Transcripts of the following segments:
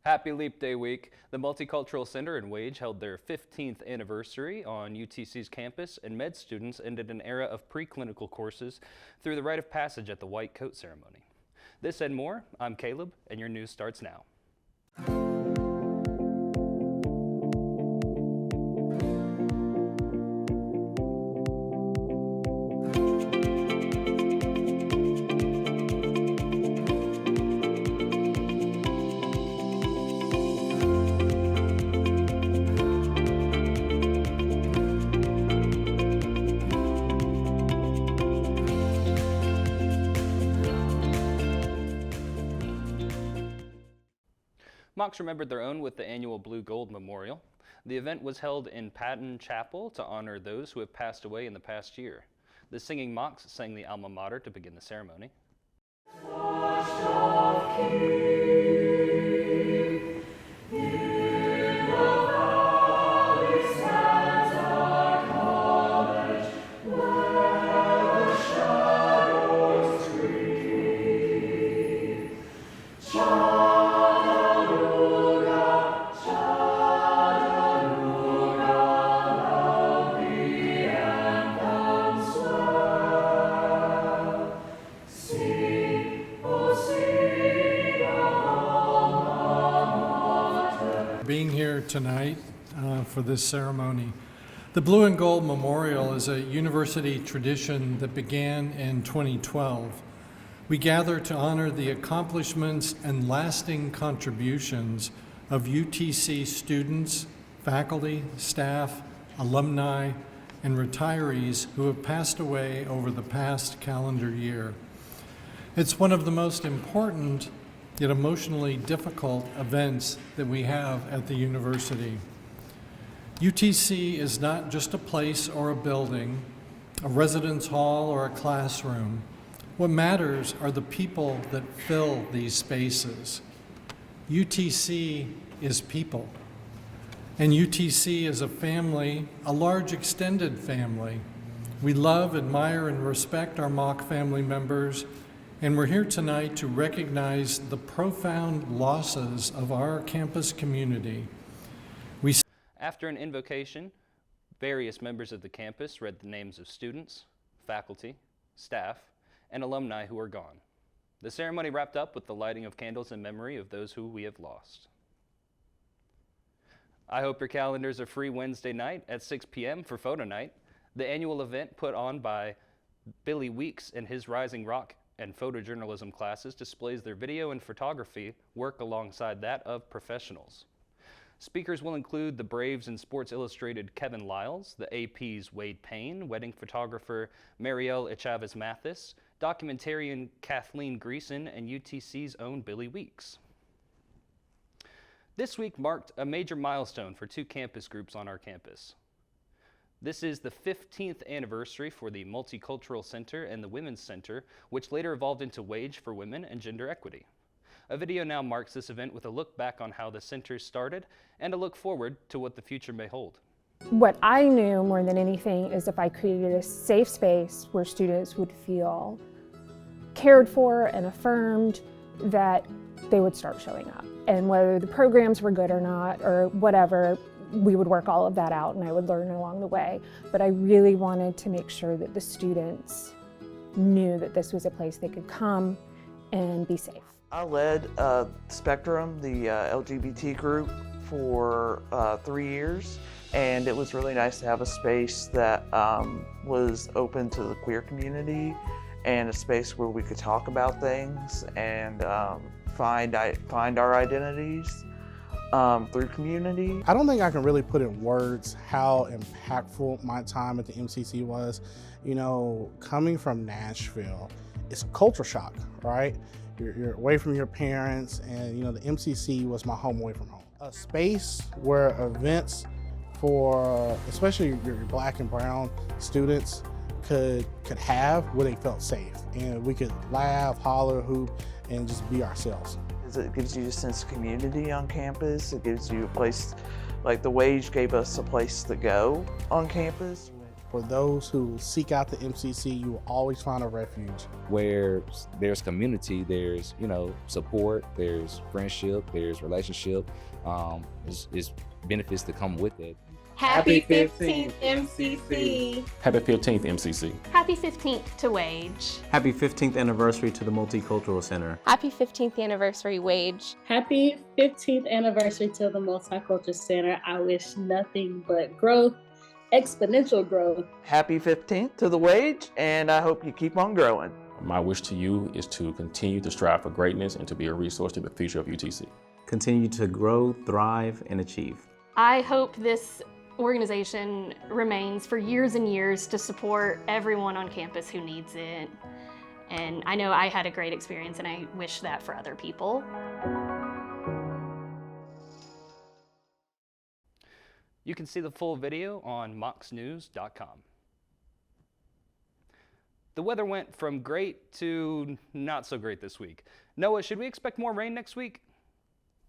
Happy Leap Day week. The Multicultural Center in Wage held their 15th anniversary on UTC's campus, and med students ended an era of preclinical courses through the rite of passage at the white coat ceremony. This and more, I'm Caleb, and your news starts now. Mocs remembered their own with the annual Blue Gold Memorial. The event was held in Patton Chapel to honor those who have passed away in the past year. The singing Mocs sang the alma mater to begin the ceremony. Being here tonight for this ceremony. The Blue and Gold Memorial is a university tradition that began in 2012. We gather to honor the accomplishments and lasting contributions of UTC students, faculty, staff, alumni, and retirees who have passed away over the past calendar year. It's one of the most important yet emotionally difficult events that we have at the university. UTC is not just a place or a building, a residence hall or a classroom. What matters are the people that fill these spaces. UTC is people. And UTC is a family, a large extended family. We love, admire, and respect our Moc family members, and we're here tonight to recognize the profound losses of our campus community. After an invocation, various members of the campus read the names of students, faculty, staff, and alumni who are gone. The ceremony wrapped up with the lighting of candles in memory of those who we have lost. I hope your calendars are free Wednesday night at 6 p.m. for photo night. The annual event put on by Billy Weeks and his Rising Rock and photojournalism classes displays their video and photography work alongside that of professionals. Speakers will include the Braves and Sports Illustrated Kevin Lyles, the AP's Wade Payne, wedding photographer Marielle Chavez Mathis, documentarian Kathleen Greason, and UTC's own Billy Weeks. This week marked a major milestone for two campus groups on our campus. This is the 15th anniversary for the Multicultural Center and the Women's Center, which later evolved into Wage for Women and Gender Equity. A video now marks this event with a look back on how the center started and a look forward to what the future may hold. What I knew more than anything is if I created a safe space where students would feel cared for and affirmed, that they would start showing up. And whether the programs were good or not, or whatever, we would work all of that out and I would learn along the way. But I really wanted to make sure that the students knew that this was a place they could come and be safe. I led Spectrum, the LGBT group, for 3 years, and it was really nice to have a space that was open to the queer community and a space where we could talk about things and find our identities through community. I don't think I can really put in words how impactful my time at the MCC was. You know, coming from Nashville, it's a culture shock, right? You're away from your parents, and you know, the MCC was my home away from home. A space where events for, especially your Black and brown students, could have where they felt safe, and we could laugh, holler, hoop, and just be ourselves. It gives you a sense of community on campus. It gives you a place, like the Wage gave us a place to go on campus. For those who seek out the MCC, you will always find a refuge. Where there's community, there's support, there's friendship, there's relationship. It's benefits that come with it. Happy 15th MCC. Happy 15th MCC. Happy 15th to Wage. Happy 15th anniversary to the Multicultural Center. Happy 15th anniversary, Wage. Happy 15th anniversary to the Multicultural Center. I wish nothing but growth, exponential growth. Happy 15th to the Wage, and I hope you keep on growing. My wish to you is to continue to strive for greatness and to be a resource to the future of UTC. Continue to grow, thrive, and achieve. I hope this organization remains for years and years to support everyone on campus who needs it. And I know I had a great experience, and I wish that for other people. You can see the full video on mocsnews.com. The weather went from great to not so great this week. Noah, should we expect more rain next week?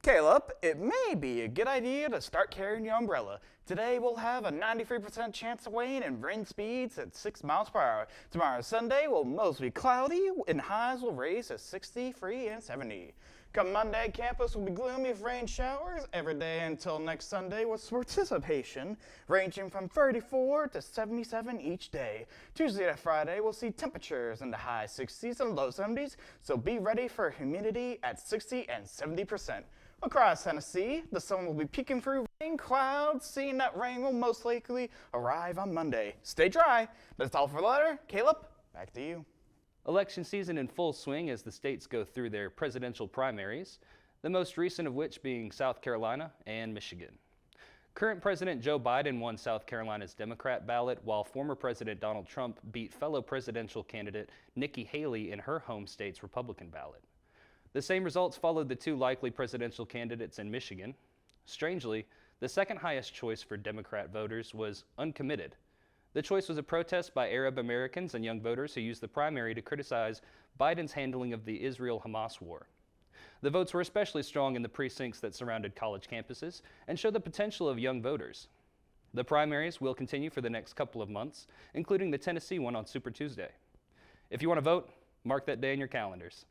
Caleb, it may be a good idea to start carrying your umbrella. Today we'll have a 93% chance of rain and wind speeds at 6 miles per hour. Tomorrow Sunday will mostly cloudy and highs will raise to 63 and 70. Come Monday, campus will be gloomy with rain showers every day until next Sunday with participation ranging from 34 to 77 each day. Tuesday to Friday we'll see temperatures in the high 60s and low 70s, so be ready for humidity at 60 and 70%. Across Tennessee, the sun will be peeking through rain clouds, seeing that rain will most likely arrive on Monday. Stay dry. That's all for the letter. Caleb, back to you. Election season in full swing as the states go through their presidential primaries, the most recent of which being South Carolina and Michigan. Current President Joe Biden won South Carolina's Democrat ballot, while former President Donald Trump beat fellow presidential candidate Nikki Haley in her home state's Republican ballot. The same results followed the two likely presidential candidates in Michigan. Strangely, the second highest choice for Democrat voters was uncommitted. The choice was a protest by Arab Americans and young voters who used the primary to criticize Biden's handling of the Israel-Hamas war. The votes were especially strong in the precincts that surrounded college campuses and show the potential of young voters. The primaries will continue for the next couple of months, including the Tennessee one on Super Tuesday. If you want to vote, mark that day in your calendars.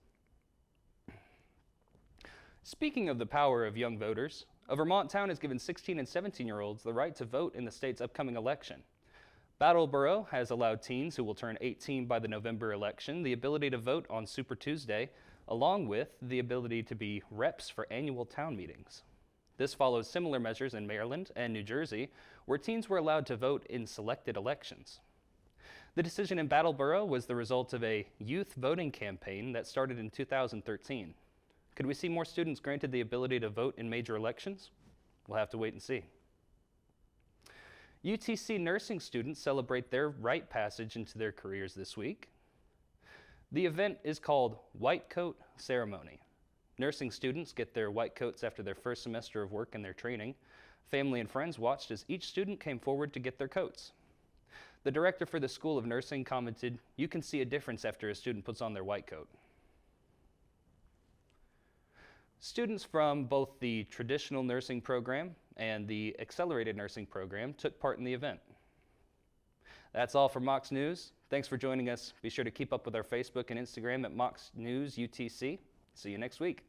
Speaking of the power of young voters, a Vermont town has given 16 and 17-year-olds the right to vote in the state's upcoming election. Brattleboro has allowed teens who will turn 18 by the November election the ability to vote on Super Tuesday, along with the ability to be reps for annual town meetings. This follows similar measures in Maryland and New Jersey, where teens were allowed to vote in selected elections. The decision in Brattleboro was the result of a youth voting campaign that started in 2013. Could we see more students granted the ability to vote in major elections? We'll have to wait and see. UTC nursing students celebrate their rite passage into their careers this week. The event is called White Coat Ceremony. Nursing students get their white coats after their first semester of work and their training. Family and friends watched as each student came forward to get their coats. The director for the School of Nursing commented, "You can see a difference after a student puts on their white coat." Students from both the traditional nursing program and the accelerated nursing program took part in the event. That's all for Mocs News. Thanks for joining us. Be sure to keep up with our Facebook and Instagram at Mocs News UTC. See you next week.